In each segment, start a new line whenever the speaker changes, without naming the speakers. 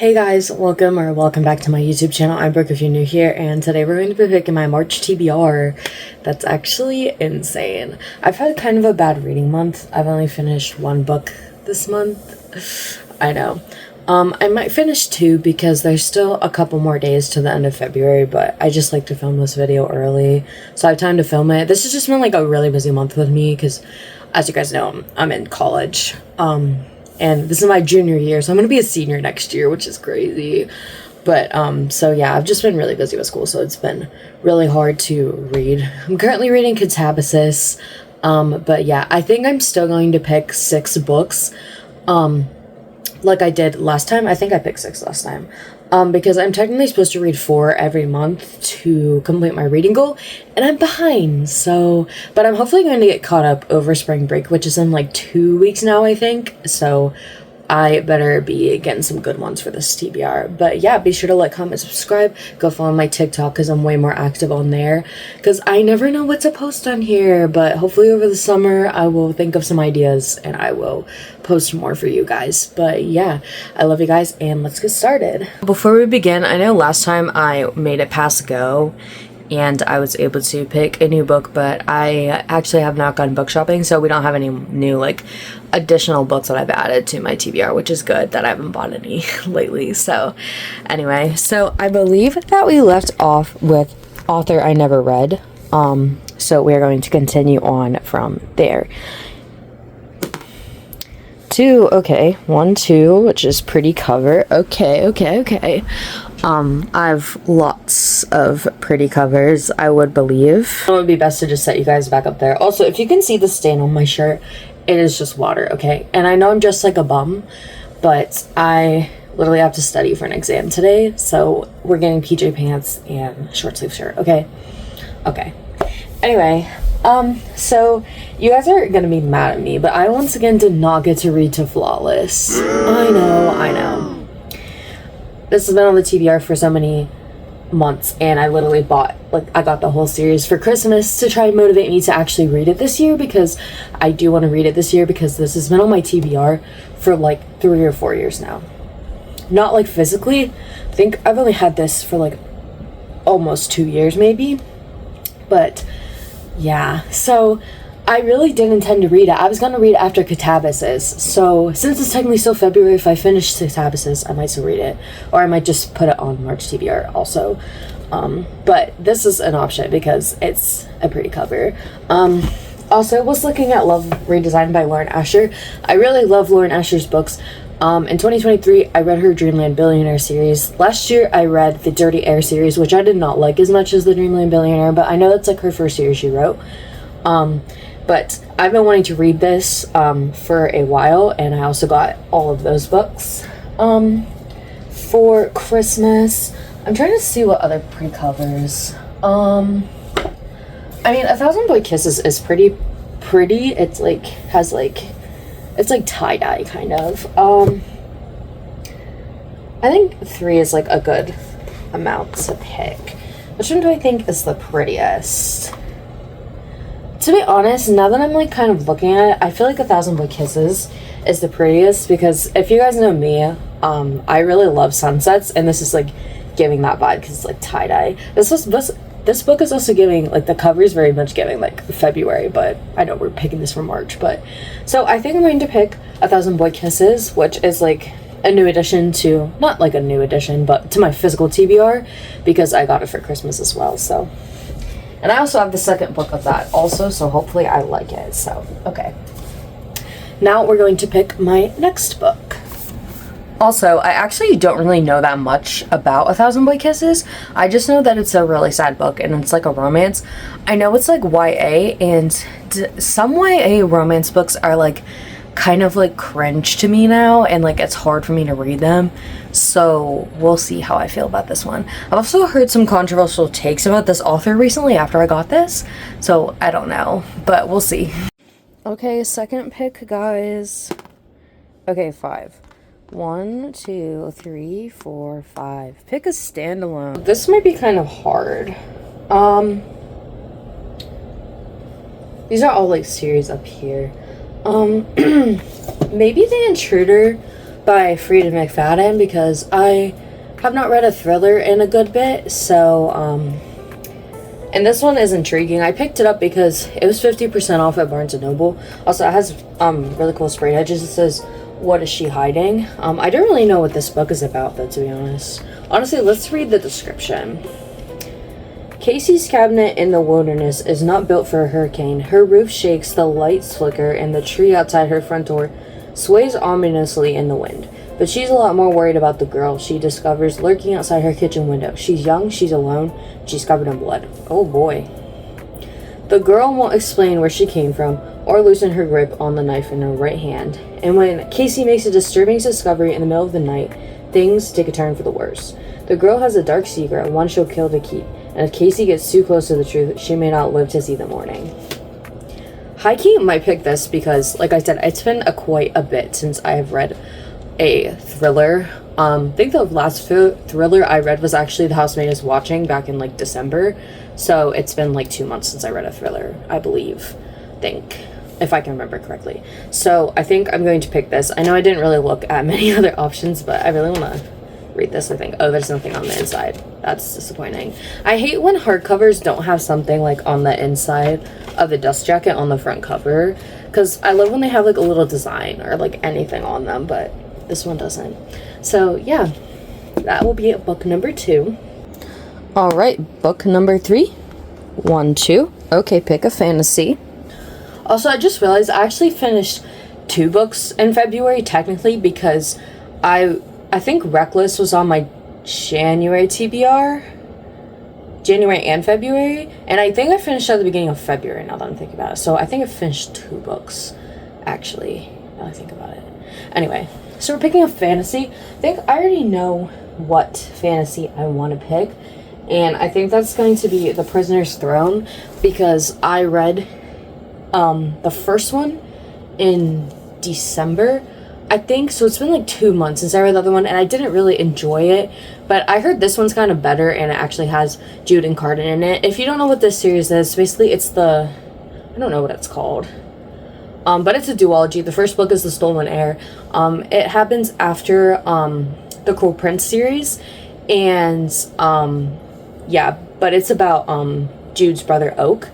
Hey guys, welcome back to my YouTube channel. I'm Brooke if you're new here, and today we're going to be picking my March TBR. That's actually insane. I've had kind of a bad reading month. I've only finished one book this month. I know. I might finish two because there's still a couple more days to the end of February, but I just like to film this video early, so I have time to film it. This has just been like a really busy month with me because, as you guys know, I'm in college. And this is my junior year, so I'm going to be a senior next year, which is crazy. But, so yeah, I've just been really busy with school, so it's been really hard to read. I'm currently reading Catabasis, but yeah, I think I'm still going to pick 6 books, like I did last time. I think I picked 6 last time, because I'm technically supposed to read 4 every month to complete my reading goal, and I'm behind, so, but I'm hopefully going to get caught up over spring break, which is in like 2 weeks now, I think, so I better be getting some good ones for this TBR. But yeah, be sure to like, comment, subscribe, go follow my TikTok because I'm way more active on there, because I never know what to post on here, but hopefully over the summer I will think of some ideas and I will post more for you guys. But yeah, I love you guys and let's get started. Before we begin, I know last time I made it past go and I was able to pick a new book, but I actually have not gone book shopping, so we don't have any new like additional books that I've added to my TBR, which is good that I haven't bought any lately. So anyway, so I believe that we left off with author I never read, so we're going to continue on from there. 2, okay, 1, 2, which is pretty cover. Okay. I have lots of pretty covers, I would believe. It would be best to just set you guys back up there. Also, if you can see the stain on my shirt, it is just water, okay? And I know I'm just like a bum, but I literally have to study for an exam today, so we're getting PJ pants and short sleeve shirt, okay? Okay. Anyway, so you guys are gonna be mad at me, but I once again did not get to read to Flawless. I know. This has been on the TBR for so many months, and I literally I got the whole series for Christmas to try and motivate me to actually read it this year, because I do want to read it this year, because this has been on my TBR for like 3 or 4 years now. Not like physically. I think I've only had this for like almost 2 years maybe, but yeah, so I really did intend to read it. I was going to read it after Catabasis, so since it's technically still February, if I finish Catabasis, I might still read it, or I might just put it on March TBR also, but this is an option because it's a pretty cover. Also, I was looking at Love Redesigned by Lauren Asher. I really love Lauren Asher's books. In 2023, I read her Dreamland Billionaire series. Last year, I read the Dirty Air series, which I did not like as much as the Dreamland Billionaire, but I know that's like her first series she wrote. But I've been wanting to read this for a while, and I also got all of those books for Christmas. I'm trying to see what other pre-covers. I mean, A Thousand Boy Kisses is pretty. It's like it's like tie-dye kind of. I think 3 is like a good amount to pick. Which one do I think is the prettiest? To be honest, now that I'm like kind of looking at it, I feel like A Thousand Boy Kisses is the prettiest, because if you guys know me, I really love sunsets, and this is like giving that vibe because it's like tie-dye. This book is also giving, like, the cover is very much giving like February, but I know we're picking this for March, but so I think I'm going to pick A Thousand Boy Kisses, which is like a new addition to, not like a new addition, but to my physical TBR, because I got it for Christmas as well, so. And I also have the second book of that also, so hopefully I like it. So, okay. Now we're going to pick my next book. Also, I actually don't really know that much about A Thousand Boy Kisses. I just know that it's a really sad book, and it's like a romance. I know it's like YA, and some YA romance books are like kind of like cringe to me now, and like it's hard for me to read them, so we'll see how I feel about this one. I've also heard some controversial takes about this author recently after I got this, so I don't know, but we'll see. Okay, second pick, guys. Okay, 5. 1, 2, 3, 4, 5. Pick a standalone. This might be kind of hard. These are all like series up here. Maybe The Intruder by Frida McFadden because I have not read a thriller in a good bit, so, and this one is intriguing. I picked it up because it was 50% off at Barnes & Noble. Also, it has, really cool spray edges. It says, "What is she hiding?" I don't really know what this book is about, though, to be honest. Honestly, let's read the description. Casey's cabinet in the wilderness is not built for a hurricane. Her roof shakes, the lights flicker, and the tree outside her front door sways ominously in the wind. But she's a lot more worried about the girl she discovers lurking outside her kitchen window. She's young, she's alone, she's covered in blood. Oh boy. The girl won't explain where she came from or loosen her grip on the knife in her right hand. And when Casey makes a disturbing discovery in the middle of the night, things take a turn for the worse. The girl has a dark secret, one she'll kill to keep. And if Casey gets too close to the truth, she may not live to see the morning. High-key might pick this because, like I said, it's been quite a bit since I have read a thriller. I think the last thriller I read was actually The Housemaid is Watching back in, like, December. So it's been, like, 2 months since I read a thriller, I believe. If I can remember correctly. So I think I'm going to pick this. I know I didn't really look at many other options, but I really want to read this, I think. Oh, there's nothing on the inside. That's disappointing. I hate when hardcovers don't have something like on the inside of the dust jacket on the front cover, because I love when they have like a little design or like anything on them, but this one doesn't. So yeah, that will be book number 2. All right, book number 3. 1, 2. Okay, pick a fantasy. Also, I just realized I actually finished 2 books in February technically because I think Reckless was on my January TBR. January and February. And I think I finished at the beginning of February now that I'm thinking about it. So I think I finished 2 books, actually, now I think about it. Anyway, so we're picking a fantasy. I think I already know what fantasy I want to pick. And I think that's going to be The Prisoner's Throne because I read the first one in December, I think. So it's been like 2 months since I read the other one, and I didn't really enjoy it. But I heard this one's kind of better, and it actually has Jude and Carden in it. If you don't know what this series is, basically it's I don't know what it's called. But it's a duology. The first book is The Stolen Heir. It happens after the Cruel Prince series, and yeah, but it's about Jude's brother Oak.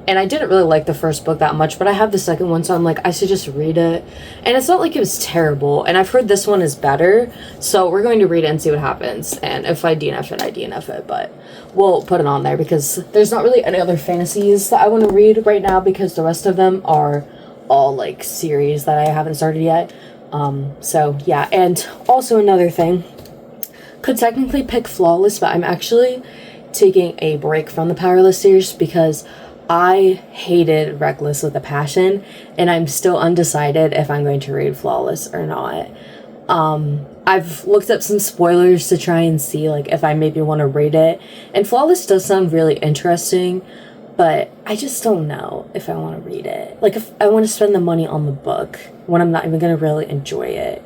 And I didn't really like the first book that much, but I have the second one, so I'm like, I should just read it. And it's not like it was terrible, and I've heard this one is better, so we're going to read it and see what happens. And if I DNF it, I DNF it, but we'll put it on there because there's not really any other fantasies that I want to read right now because the rest of them are all, like, series that I haven't started yet. So, yeah, and also another thing, could technically pick Flawless, but I'm actually taking a break from the Powerless series because I hated Reckless with a passion, and I'm still undecided if I'm going to read Flawless or not. I've looked up some spoilers to try and see like if I maybe want to read it, and Flawless does sound really interesting, but I just don't know if I want to read it. Like if I want to spend the money on the book when I'm not even going to really enjoy it.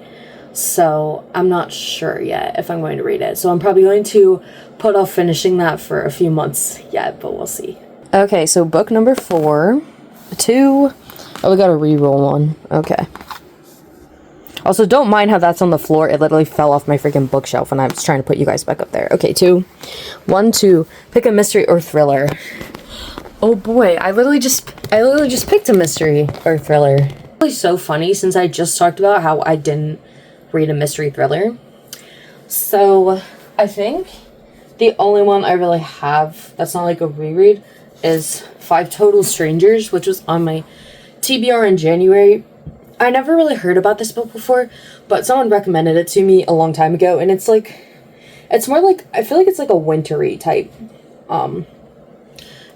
So I'm not sure yet if I'm going to read it. So I'm probably going to put off finishing that for a few months yet, but we'll see. Okay, so book number 4. 2. Oh, we got a reroll one. Okay. Also, don't mind how that's on the floor. It literally fell off my freaking bookshelf and I was trying to put you guys back up there. Okay, 2. 1, 2. Pick a mystery or thriller. Oh boy, I literally just picked a mystery or thriller. It's really so funny since I just talked about how I didn't read a mystery thriller. So, I think the only one I really have that's not like a reread is 5 Total Strangers, which was on my TBR in January. I never really heard about this book before, but someone recommended it to me a long time ago, and it's like, it's more like, I feel like it's like a wintry type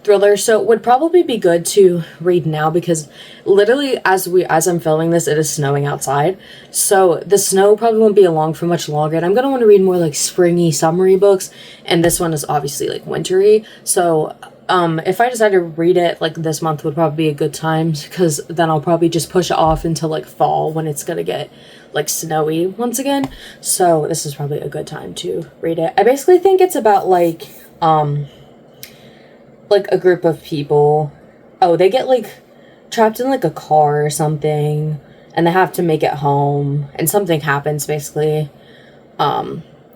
thriller, so it would probably be good to read now because literally as I'm filming this, it is snowing outside, so the snow probably won't be along for much longer, and I'm gonna want to read more like springy, summery books, and this one is obviously like wintry, so if I decide to read it, like, this month would probably be a good time, because then I'll probably just push it off until, like, fall, when it's gonna get, like, snowy once again, so this is probably a good time to read it. I basically think it's about, like, a group of people, they get, like, trapped in, like, a car or something, and they have to make it home, and something happens, basically.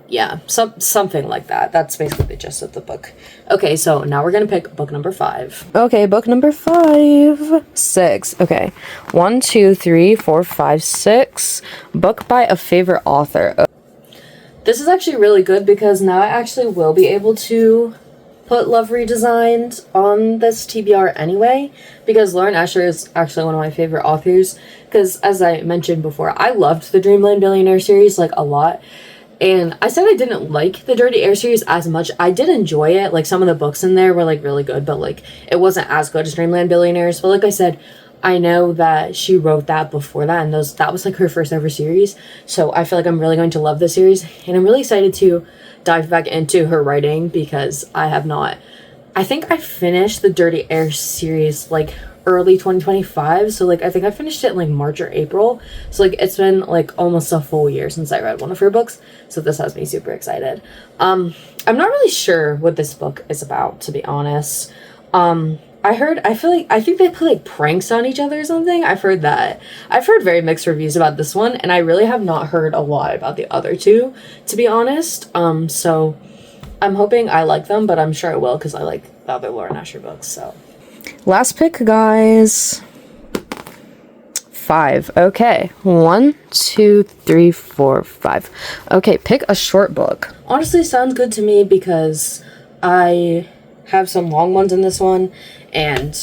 Yeah, something like that. That's basically the gist of the book. Okay, so now we're gonna pick book number 5. Okay, book number 5. 6. Okay. 1, 2, 3, 4, 5, 6. Book by a favorite author. This is actually really good because now I actually will be able to put Love Redesigned on this TBR anyway, because Lauren Asher is actually one of my favorite authors, because as I mentioned before, I loved the Dreamland Billionaire series like a lot. And I said I didn't like the Dirty Air series as much. I did enjoy it. Like, some of the books in there were, like, really good, but, like, it wasn't as good as Dreamland Billionaires. But like I said, I know that she wrote that before that, and that was, like, her first ever series. So I feel like I'm really going to love this series. And I'm really excited to dive back into her writing, because I have not... I think I finished the Dirty Air series, like, early 2025, so like I think I finished it in like March or April, so like it's been like almost a full year since I read one of her books, so this has me super excited. I'm not really sure what this book is about, to be honest. I think they play like pranks on each other or something. I've heard very mixed reviews about this one, and I really have not heard a lot about the other two, to be honest. So I'm hoping I like them, but I'm sure I will, because I like the other Lauren Asher books. So last pick, guys. 5. Okay. 1, 2, 3, 4, 5. Okay, pick a short book. Honestly, sounds good to me, because I have some long ones in this one, and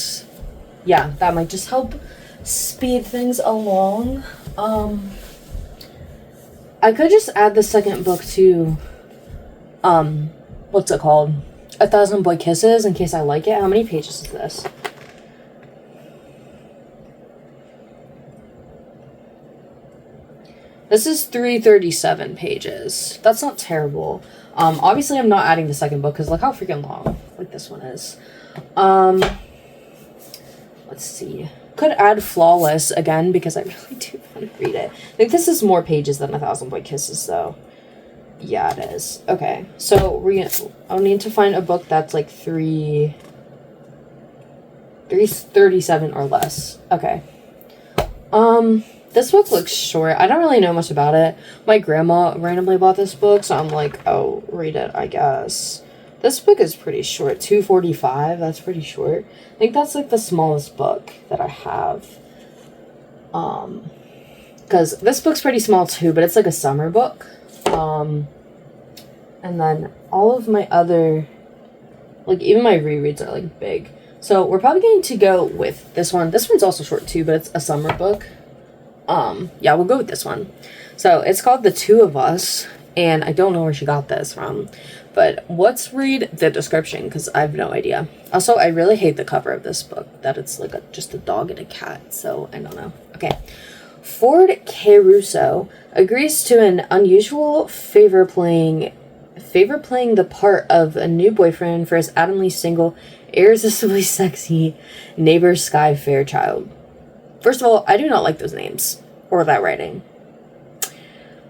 yeah, that might just help speed things along. I could just add the second book to what's it called? 1,000 Boy Kisses, in case I like it. How many pages is this? This is 337 pages. That's not terrible. Obviously I'm not adding the second book, because look how freaking long like this one is. Let's see. Could add Flawless again, because I really do want to read it. I think this is more pages than 1,000 Boy Kisses, though. Yeah, it is. Okay, so I'll need to find a book that's like 337 or less. Okay. This book looks short. I don't really know much about it. My grandma randomly bought this book, so I'm like, oh, read it, I guess. This book is pretty short. 245, that's pretty short. I think that's like the smallest book that I have. Because this book's pretty small too, but it's like a summer book. And then all of my other, like even my rereads are like big. So we're probably going to go with this one. This one's also short too, but it's a summer book. Yeah, we'll go with this one. So it's called The Two of Us, and I don't know where she got this from, but let's read the description, because I have no idea. Also, I really hate the cover of this book, that it's like just a dog and a cat, so I don't know. Okay. Ford Caruso agrees to an unusual favor playing the part of a new boyfriend for his adamantly single, irresistibly sexy neighbor Sky Fairchild. First of all, I do not like those names, or that writing.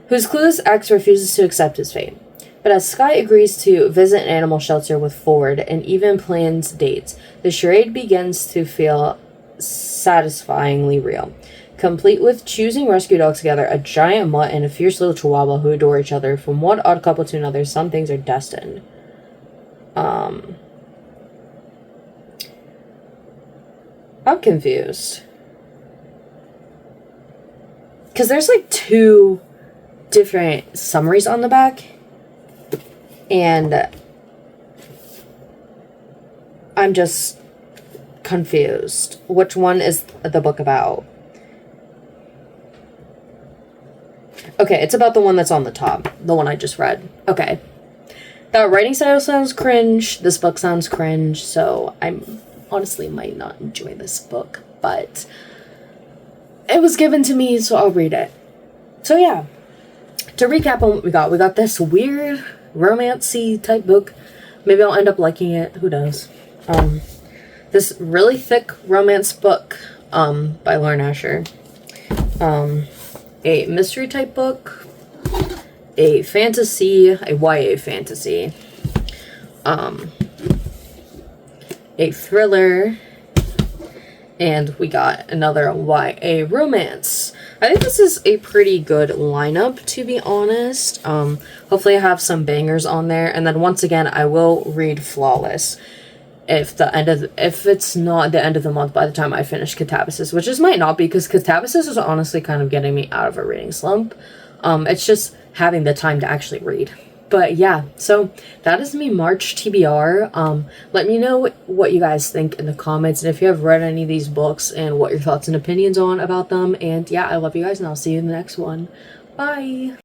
Whose clueless ex refuses to accept his fate. But as Sky agrees to visit an animal shelter with Ford and even plans dates, the charade begins to feel satisfyingly real. Complete with choosing rescue dogs together, a giant mutt and a fierce little chihuahua who adore each other. From one odd couple to another, some things are destined. I'm confused. Because there's like 2 different summaries on the back. And I'm just confused. Which one is the book about? Okay, it's about the one that's on the top. The one I just read. Okay. That writing style sounds cringe. This book sounds cringe. So I honestly might not enjoy this book. But it was given to me, so I'll read it. So yeah. To recap on what we got this weird romance-y type book. Maybe I'll end up liking it. Who knows? This really thick romance book by Lauren Asher. A mystery type book. A fantasy, a YA fantasy. A thriller. And we got another YA romance. I think this is a pretty good lineup, to be honest. Hopefully I have some bangers on there. And then once again, I will read Flawless if it's not the end of the month by the time I finish Catabasis, which just might not be, because Catabasis is honestly kind of getting me out of a reading slump. It's just having the time to actually read. But yeah, so that is me March TBR. Let me know what you guys think in the comments, and if you have read any of these books and what your thoughts and opinions on about them. And yeah, I love you guys, and I'll see you in the next one. Bye!